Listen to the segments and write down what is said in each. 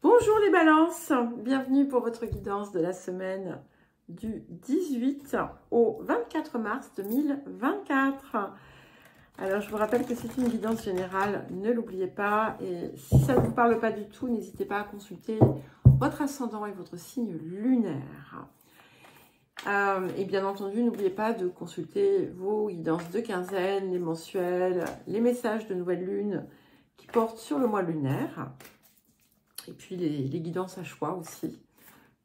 Bonjour les balances, bienvenue pour votre guidance de la semaine du 18 au 24 mars 2024. Alors je vous rappelle que c'est une guidance générale, ne l'oubliez pas, et si ça ne vous parle pas du tout, n'hésitez pas à consulter votre ascendant et votre signe lunaire. Et bien entendu, n'oubliez pas de consulter vos guidances de quinzaine, les mensuels, les messages de nouvelle lune qui portent sur le mois lunaire. Et puis les guidances à choix aussi,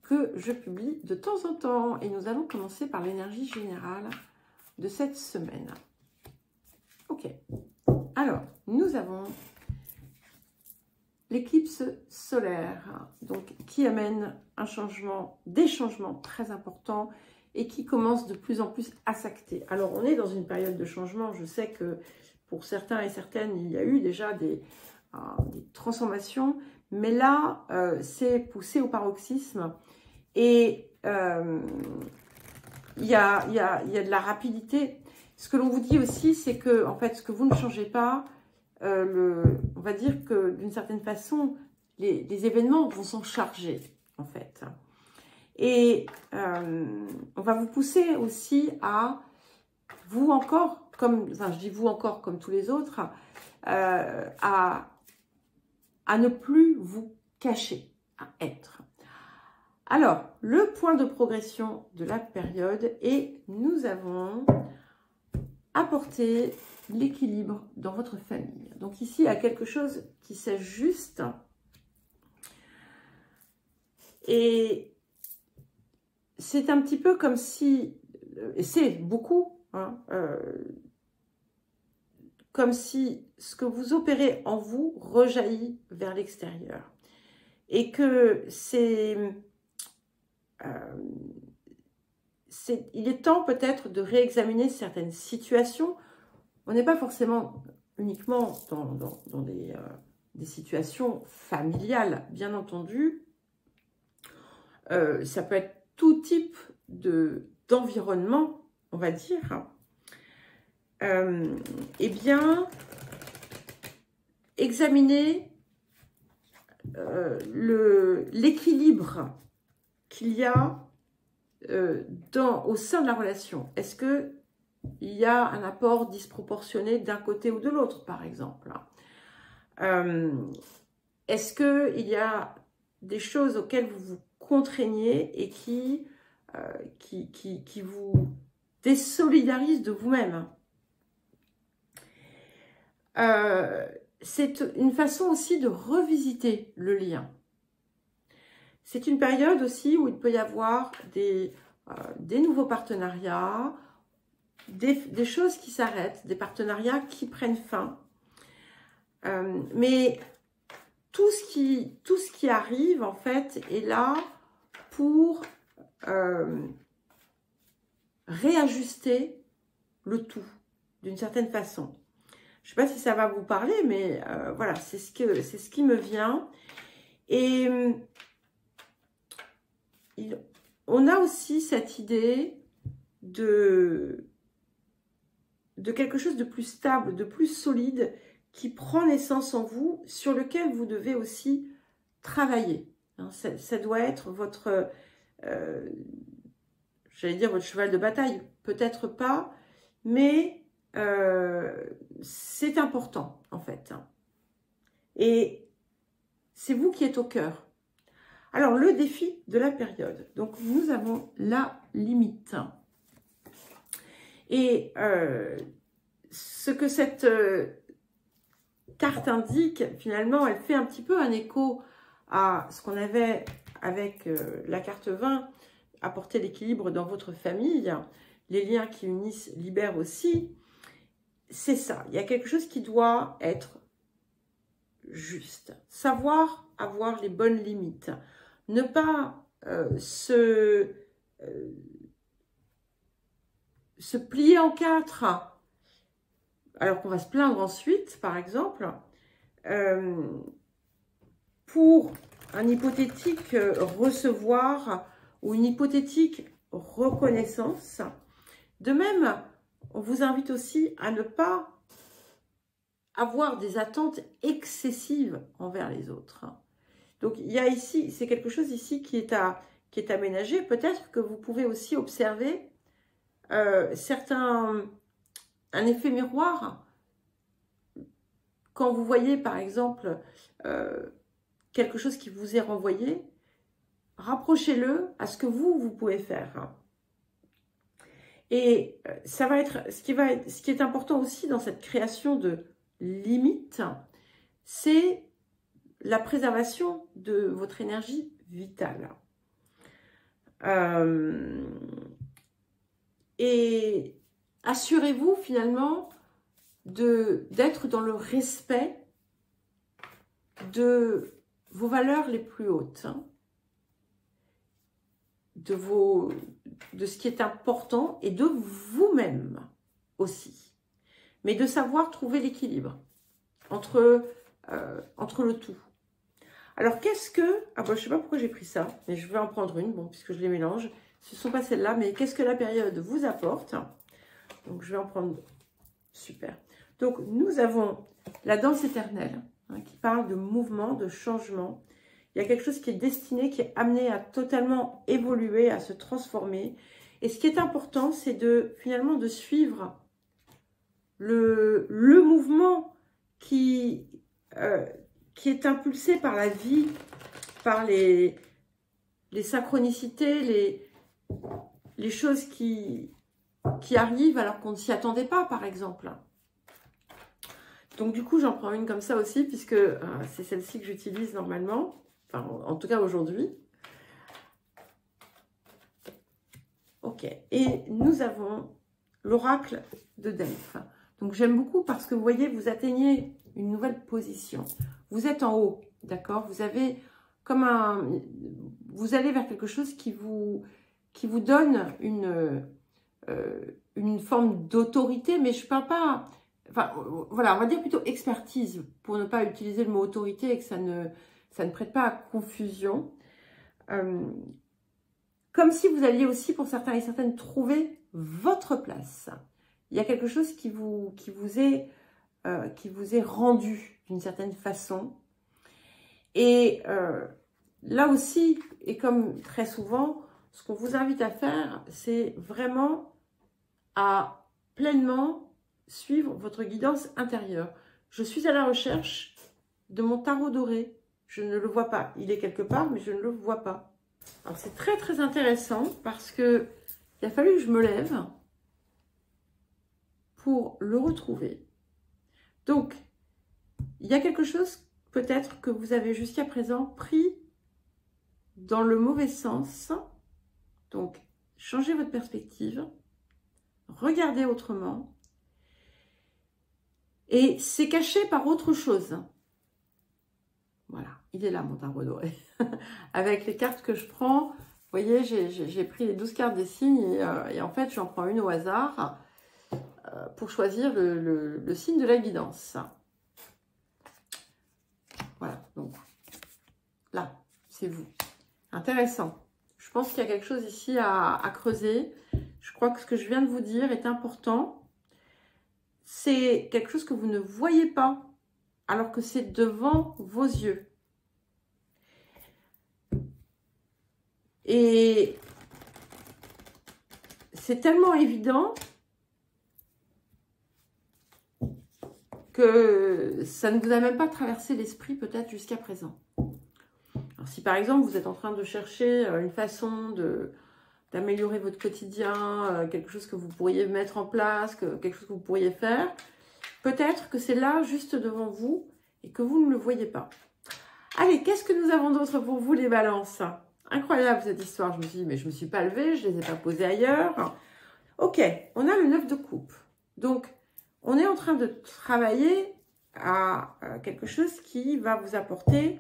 que je publie de temps en temps. Et nous allons commencer par l'énergie générale de cette semaine. Ok. Alors, nous avons l'éclipse solaire, donc qui amène un changement, des changements très importants et qui commence de plus en plus à s'acter. Alors, on est dans une période de changement. Je sais que pour certains et certaines, il y a eu déjà des transformations. Mais là, c'est poussé au paroxysme et il y a de la rapidité. Ce que l'on vous dit aussi, c'est que, en fait, ce que vous ne changez pas, on va dire que d'une certaine façon, les événements vont s'en charger, en fait. Et on va vous pousser aussi à, vous encore, enfin, je dis vous encore comme tous les autres, à ne plus vous cacher, à être. Alors, le point de progression de la période, et nous avons apporté l'équilibre dans votre famille. Donc ici, il y a quelque chose qui s'ajuste. Et c'est un petit peu comme si, et c'est beaucoup, hein, comme si ce que vous opérez en vous rejaillit vers l'extérieur. Et que il est temps peut-être de réexaminer certaines situations. On n'est pas forcément uniquement dans des situations familiales, bien entendu. Ça peut être tout type d'environnement, on va dire. Eh bien, examiner l'équilibre qu'il y a au sein de la relation. Est-ce qu'il y a un apport disproportionné d'un côté ou de l'autre, par exemple? Est-ce qu'il y a des choses auxquelles vous vous contraignez et qui vous désolidarisent de vous-même? C'est une façon aussi de revisiter le lien. C'est une période aussi où il peut y avoir des nouveaux partenariats, des choses qui s'arrêtent, des partenariats qui prennent fin. Mais tout ce qui arrive, en fait, est là pour réajuster le tout, d'une certaine façon. Je ne sais pas si ça va vous parler, mais voilà, c'est ce qui me vient. Et on a aussi cette idée de quelque chose de plus stable, de plus solide, qui prend naissance en vous, sur lequel vous devez aussi travailler. Hein, ça doit être votre, j'allais dire votre cheval de bataille, peut-être pas, mais c'est important en fait. Et c'est vous qui êtes au cœur. Alors, le défi de la période. Donc, nous avons la limite. Et ce que cette carte indique, finalement, elle fait un petit peu un écho à ce qu'on avait avec la carte 20, apporter l'équilibre dans votre famille. Les liens qui unissent libèrent aussi. C'est ça. Il y a quelque chose qui doit être juste. Savoir avoir les bonnes limites. Ne pas se plier en quatre, alors qu'on va se plaindre ensuite, par exemple, pour un hypothétique recevoir ou une hypothétique reconnaissance. De même, on vous invite aussi à ne pas avoir des attentes excessives envers les autres. Donc, il y a ici, c'est quelque chose ici qui est aménagé. Peut-être que vous pouvez aussi observer un effet miroir. Quand vous voyez, par exemple, quelque chose qui vous est renvoyé, rapprochez-le à ce que vous pouvez faire. Et ça va être, ce qui est important aussi dans cette création de limites, c'est la préservation de votre énergie vitale. Et assurez-vous finalement d'être dans le respect de vos valeurs les plus hautes, hein, de ce qui est important et de vous-même aussi. Mais de savoir trouver l'équilibre entre le tout. Alors, qu'est-ce que... Ah bon, je ne sais pas pourquoi j'ai pris ça, mais je vais en prendre une, bon, puisque je les mélange. Ce ne sont pas celles-là, mais qu'est-ce que la période vous apporte? Donc, je vais en prendre... Super. Donc, nous avons la danse éternelle, hein, qui parle de mouvement, de changement. Il y a quelque chose qui est destiné, qui est amené à totalement évoluer, à se transformer. Et ce qui est important, c'est finalement de suivre le mouvement qui est impulsé par la vie, par les synchronicités, les choses qui arrivent alors qu'on ne s'y attendait pas, par exemple. Donc, du coup, j'en prends une comme ça aussi, puisque c'est celle-ci que j'utilise normalement. Enfin, en tout cas, aujourd'hui. Ok. Et nous avons l'oracle de Delphes. Donc, j'aime beaucoup parce que, vous voyez, vous atteignez une nouvelle position. Vous êtes en haut, d'accord? Vous avez comme vous allez vers quelque chose qui vous donne une forme d'autorité, mais je ne parle pas... Enfin, voilà, on va dire plutôt expertise, pour ne pas utiliser le mot autorité et que ça ne prête pas à confusion. Comme si vous alliez aussi, pour certains et certaines, trouver votre place. Il y a quelque chose qui vous est rendu d'une certaine façon. Et là aussi, et comme très souvent, ce qu'on vous invite à faire, c'est vraiment à pleinement suivre votre guidance intérieure. Je suis à la recherche de mon tarot doré. Je ne le vois pas. Il est quelque part, mais je ne le vois pas. Alors, c'est très, très intéressant parce que il a fallu que je me lève pour le retrouver. Donc, il y a quelque chose peut-être que vous avez jusqu'à présent pris dans le mauvais sens. Donc, changez votre perspective. Regardez autrement. Et c'est caché par autre chose. Voilà, il est là mon tarot doré. Avec les cartes que je prends, vous voyez, j'ai pris les 12 cartes des signes et en fait, j'en prends une au hasard pour choisir le signe de la guidance. Voilà, donc là, c'est vous. Intéressant. Je pense qu'il y a quelque chose ici à creuser. Je crois que ce que je viens de vous dire est important. C'est quelque chose que vous ne voyez pas, alors que c'est devant vos yeux. Et c'est tellement évident que ça ne vous a même pas traversé l'esprit peut-être jusqu'à présent. Alors, si par exemple vous êtes en train de chercher une façon d'améliorer votre quotidien, quelque chose que vous pourriez mettre en place, quelque chose que vous pourriez faire, peut-être que c'est là, juste devant vous, et que vous ne le voyez pas. Allez, qu'est-ce que nous avons d'autre pour vous, les balances? Incroyable cette histoire, je me suis dit, mais je ne me suis pas levée, je ne les ai pas posées ailleurs. Ok, on a le 9 de coupe. Donc, on est en train de travailler à quelque chose qui va vous apporter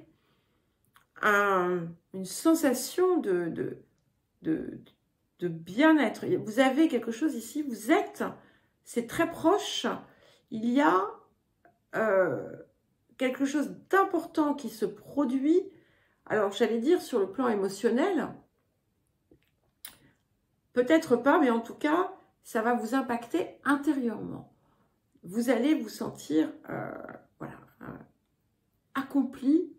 une sensation de bien-être. Vous avez quelque chose ici, vous êtes, c'est très proche, il y a quelque chose d'important qui se produit, alors j'allais dire sur le plan émotionnel, peut-être pas, mais en tout cas, ça va vous impacter intérieurement. Vous allez vous sentir voilà, accompli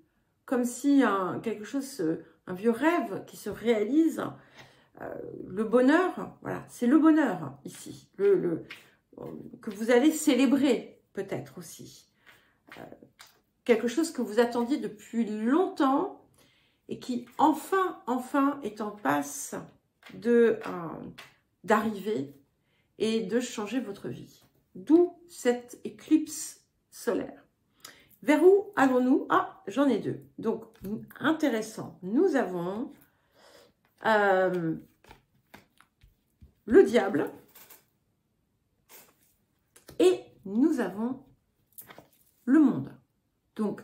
comme si quelque chose, un vieux rêve qui se réalise. Le bonheur, voilà, c'est le bonheur ici, que vous allez célébrer peut-être aussi. Quelque chose que vous attendiez depuis longtemps et qui enfin est en passe d'arriver et de changer votre vie. D'où cette éclipse solaire. Vers où allons-nous? Ah, j'en ai deux. Donc, intéressant. Nous avons le diable et nous avons le monde. Donc,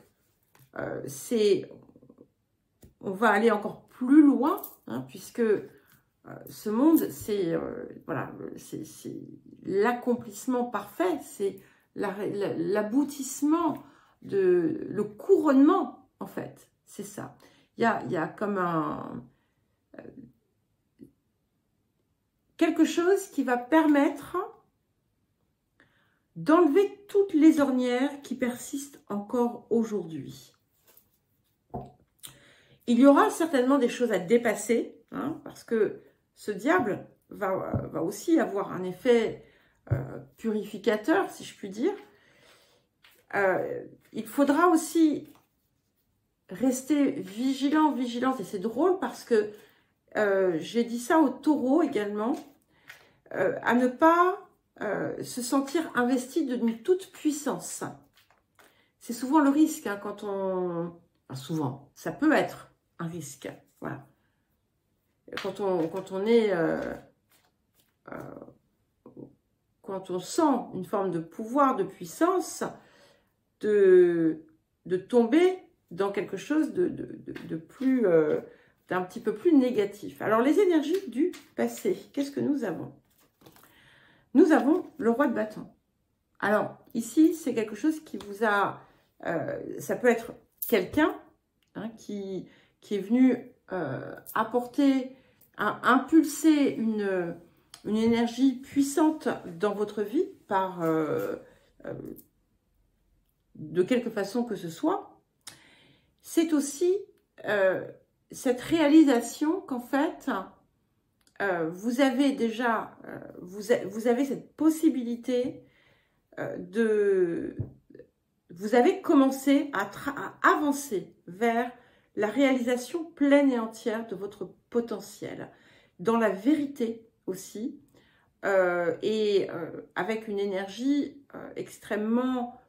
on va aller encore plus loin, hein, puisque ce monde, c'est voilà, c'est l'accomplissement parfait, c'est l'aboutissement, le couronnement, en fait. C'est ça. Il y a comme quelque chose qui va permettre d'enlever toutes les ornières qui persistent encore aujourd'hui. Il y aura certainement des choses à dépasser, hein, parce que ce diable va aussi avoir un effet purificateur, si je puis dire. Il faudra aussi rester vigilant, vigilante, et c'est drôle parce que j'ai dit ça au taureau également, à ne pas se sentir investi d'une toute puissance. C'est souvent le risque, hein, quand on... Enfin, souvent, ça peut être un risque, voilà. Quand on est... quand on sent une forme de pouvoir, de puissance, de tomber dans quelque chose de plus... d'un petit peu plus négatif. Alors, les énergies du passé, qu'est-ce que nous avons? Nous avons le roi de bâton. Alors, ici, c'est quelque chose qui vous a... ça peut être quelqu'un, hein, qui est venu apporter, impulser une énergie puissante dans votre vie par de quelque façon que ce soit. C'est aussi cette réalisation qu'en fait, vous avez déjà, vous avez cette possibilité vous avez commencé à avancer vers la réalisation pleine et entière de votre potentiel, dans la vérité aussi, avec une énergie extrêmement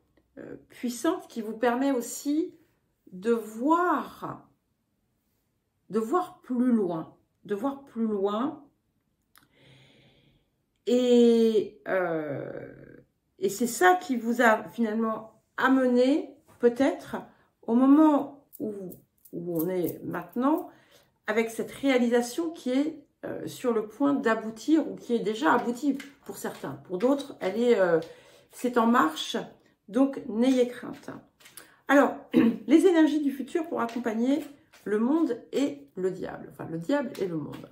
puissante qui vous permet aussi de voir plus loin, et c'est ça qui vous a finalement amené peut-être au moment où on est maintenant, avec cette réalisation qui est sur le point d'aboutir, ou qui est déjà aboutie pour certains. Pour d'autres, c'est en marche, donc n'ayez crainte. Alors, les énergies du futur pour accompagner le monde et le diable. Enfin, le diable et le monde.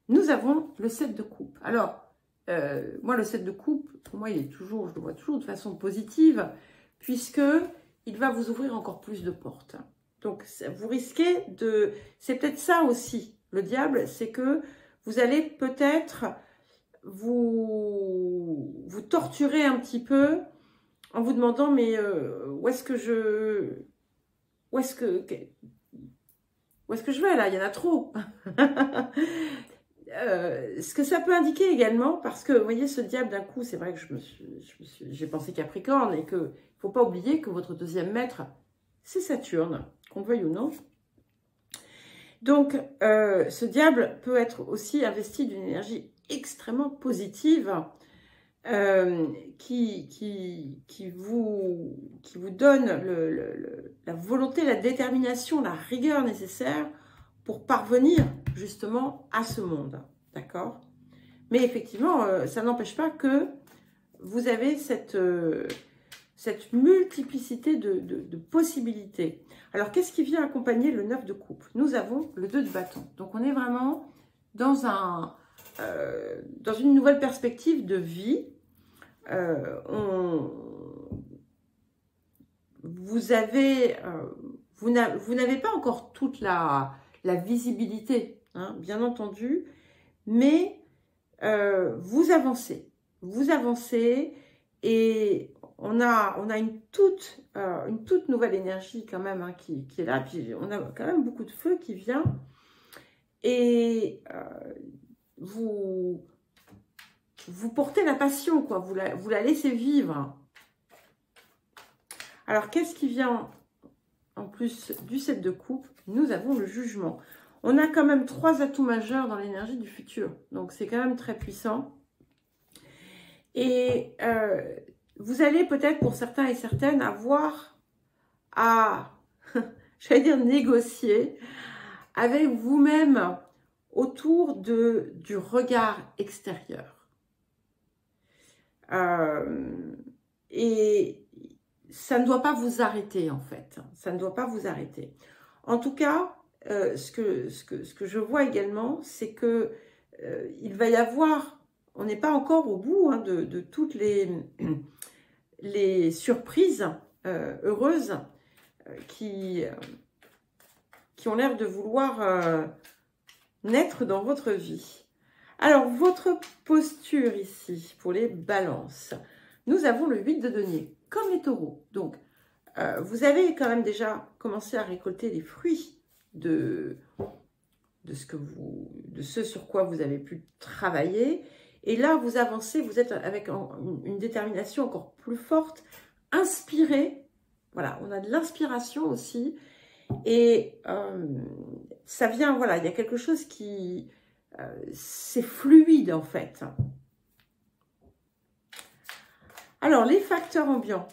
Nous avons le 7 de coupe. Alors, moi, le 7 de coupe, pour moi, je le vois toujours de façon positive, puisque il va vous ouvrir encore plus de portes. Donc, vous risquez de... C'est peut-être ça aussi, le diable, c'est que vous allez peut-être vous torturer un petit peu en vous demandant, mais où est-ce que je vais là? Il y en a trop. Ce que ça peut indiquer également, parce que vous voyez, ce diable d'un coup, c'est vrai que j'ai pensé Capricorne, et qu'il ne faut pas oublier que votre deuxième maître, c'est Saturne, qu'on veuille ou non. Donc, ce diable peut être aussi investi d'une énergie extrêmement positive, qui vous donne la volonté, la détermination, la rigueur nécessaire pour parvenir justement à ce monde, d'accord? Mais effectivement, ça n'empêche pas que vous avez cette multiplicité de possibilités. Alors, qu'est-ce qui vient accompagner le 9 de coupe? Nous avons le 2 de bâton. Donc, on est vraiment dans une nouvelle perspective de vie. vous n'avez pas encore toute la visibilité, hein, bien entendu, mais vous avancez et on a une toute nouvelle énergie quand même, hein, qui est là, puis on a quand même beaucoup de feu qui vient et vous portez la passion, quoi, vous la laissez vivre. Alors, qu'est-ce qui vient en plus du 7 de coupe? Nous avons le jugement. On a quand même 3 atouts majeurs dans l'énergie du futur. Donc, c'est quand même très puissant. Et vous allez peut-être, pour certains et certaines, avoir à, j'allais dire, négocier avec vous-même autour du regard extérieur. Et ça ne doit pas vous arrêter, en fait. Ça ne doit pas vous arrêter. En tout cas, ce que je vois également, c'est que il va y avoir, on n'est pas encore au bout, hein, de toutes les surprises heureuses qui ont l'air de vouloir naître dans votre vie. Alors, votre posture ici, pour les balances, nous avons le 8 de denier, comme les taureaux. Donc, vous avez quand même déjà commencé à récolter les fruits de ce sur quoi vous avez pu travailler. Et là, vous avancez, vous êtes avec une détermination encore plus forte, inspirée. Voilà, on a de l'inspiration aussi. Et ça vient, voilà, il y a quelque chose qui... c'est fluide, en fait. Alors, les facteurs ambiants.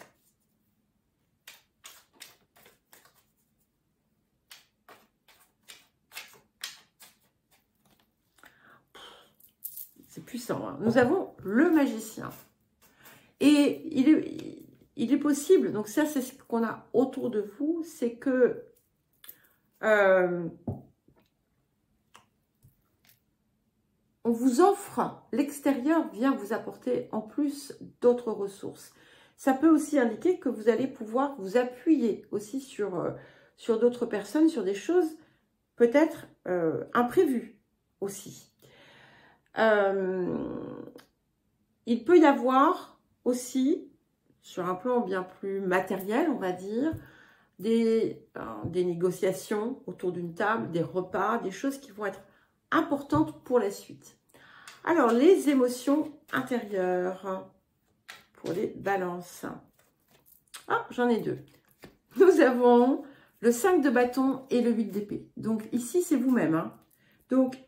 C'est puissant, hein. Nous avons le magicien. Et il est possible, donc ça c'est ce qu'on a autour de vous, c'est que on vous offre, l'extérieur vient vous apporter en plus d'autres ressources. Ça peut aussi indiquer que vous allez pouvoir vous appuyer aussi sur d'autres personnes, sur des choses peut-être imprévues aussi. Il peut y avoir aussi, sur un plan bien plus matériel, on va dire, des négociations autour d'une table, des repas, des choses qui vont être importantes pour la suite. Alors, les émotions intérieures pour les balances. Ah, j'en ai 2. Nous avons le 5 de bâton et le 8 d'épée. Donc, ici, c'est vous-même, hein. Donc,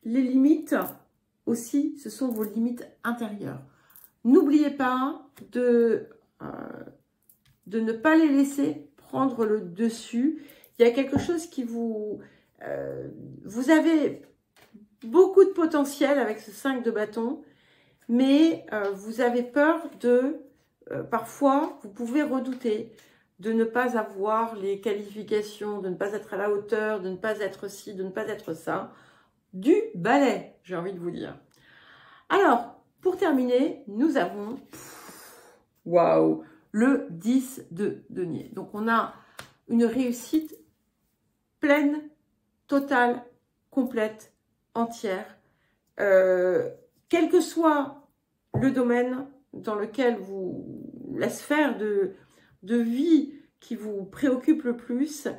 les limites aussi, ce sont vos limites intérieures. N'oubliez pas de ne pas les laisser prendre le dessus. Il y a quelque chose qui vous avez beaucoup de potentiel avec ce 5 de bâton, mais vous avez peur de, parfois, vous pouvez redouter de ne pas avoir les qualifications, de ne pas être à la hauteur, de ne pas être ci, de ne pas être ça. Du balai, j'ai envie de vous dire. Alors, pour terminer, nous avons, waouh, le 10 de denier. Donc, on a une réussite pleine, totale, complète, entière. Quel que soit le domaine dans lequel la sphère de vie qui vous préoccupe le plus,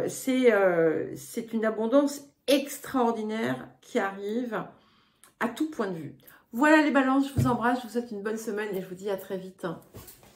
c'est une abondance extraordinaire qui arrive à tout point de vue. Voilà les balances, je vous embrasse, je vous souhaite une bonne semaine et je vous dis à très vite.